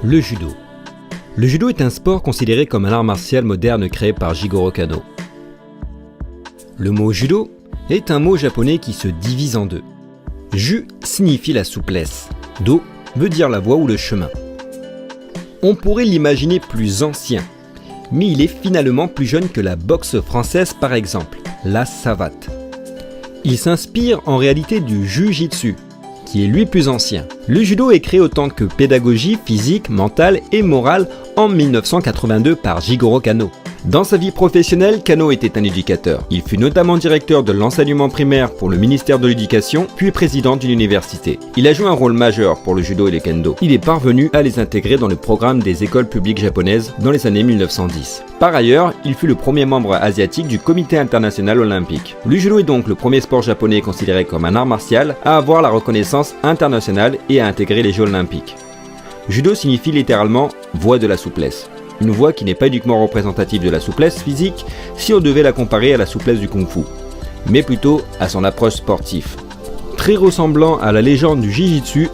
Le judo. Le judo est un sport considéré comme un art martial moderne créé par Jigoro Kano. Le mot judo est un mot japonais qui se divise en deux. Ju signifie la souplesse, do veut dire la voie ou le chemin. On pourrait l'imaginer plus ancien, mais il est finalement plus jeune que la boxe française par exemple, la savate. Il s'inspire en réalité du Jiu-Jitsu, qui est lui plus ancien. Le judo est créé autant que pédagogie physique, mentale et morale en 1982 par Jigoro Kano. Dans sa vie professionnelle, Kano était un éducateur. Il fut notamment directeur de l'enseignement primaire pour le ministère de l'Éducation, puis président d'une université. Il a joué un rôle majeur pour le judo et le kendo. Il est parvenu à les intégrer dans le programme des écoles publiques japonaises dans les années 1910. Par ailleurs, il fut le premier membre asiatique du Comité international olympique. Le judo est donc le premier sport japonais considéré comme un art martial à avoir la reconnaissance internationale et à intégrer les Jeux olympiques. Judo signifie littéralement « voie de la souplesse ». Une voie qui n'est pas uniquement représentative de la souplesse physique si on devait la comparer à la souplesse du kung-fu, mais plutôt à son approche sportive. Très ressemblant à la légende du Jiu-Jitsu,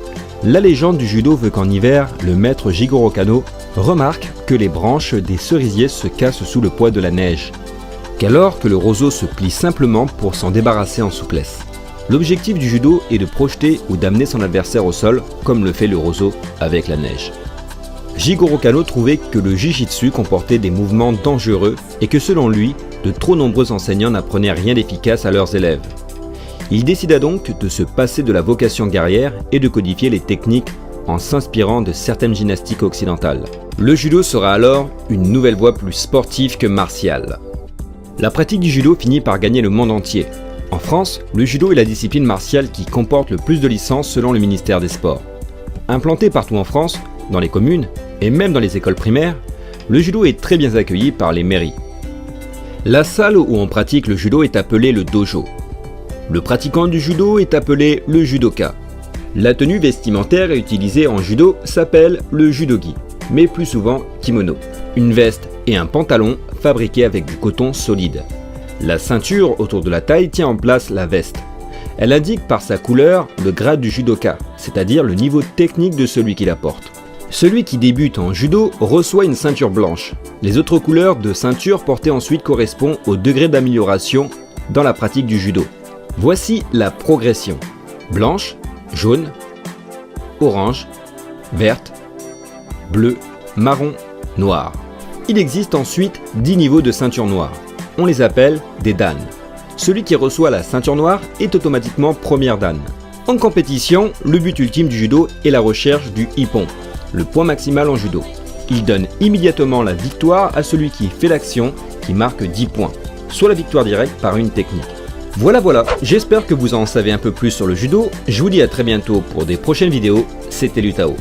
la légende du judo veut qu'en hiver, le maître Jigoro Kano remarque que les branches des cerisiers se cassent sous le poids de la neige, qu'alors que le roseau se plie simplement pour s'en débarrasser en souplesse. L'objectif du judo est de projeter ou d'amener son adversaire au sol, comme le fait le roseau avec la neige. Jigoro Kano trouvait que le Jiu-Jitsu comportait des mouvements dangereux et que selon lui, de trop nombreux enseignants n'apprenaient rien d'efficace à leurs élèves. Il décida donc de se passer de la vocation guerrière et de codifier les techniques en s'inspirant de certaines gymnastiques occidentales. Le judo sera alors une nouvelle voie plus sportive que martiale. La pratique du judo finit par gagner le monde entier. En France, le judo est la discipline martiale qui comporte le plus de licences selon le ministère des Sports. Implanté partout en France, dans les communes et même dans les écoles primaires, le judo est très bien accueilli par les mairies. La salle où on pratique le judo est appelée le dojo. Le pratiquant du judo est appelé le judoka. La tenue vestimentaire utilisée en judo s'appelle le judogi, mais plus souvent kimono. Une veste et un pantalon fabriqués avec du coton solide. La ceinture autour de la taille tient en place la veste. Elle indique par sa couleur le grade du judoka, c'est-à-dire le niveau technique de celui qui la porte. Celui qui débute en judo reçoit une ceinture blanche. Les autres couleurs de ceinture portées ensuite correspondent au degré d'amélioration dans la pratique du judo. Voici la progression. Blanche, jaune, orange, verte, bleue, marron, noire. Il existe ensuite 10 niveaux de ceinture noire. On les appelle des dan. Celui qui reçoit la ceinture noire est automatiquement première dan. En compétition, le but ultime du judo est la recherche du ippon, le point maximal en judo. Il donne immédiatement la victoire à celui qui fait l'action qui marque 10 points, soit la victoire directe par une technique. Voilà, j'espère que vous en savez un peu plus sur le judo. Je vous dis à très bientôt pour des prochaines vidéos. C'était Lutao.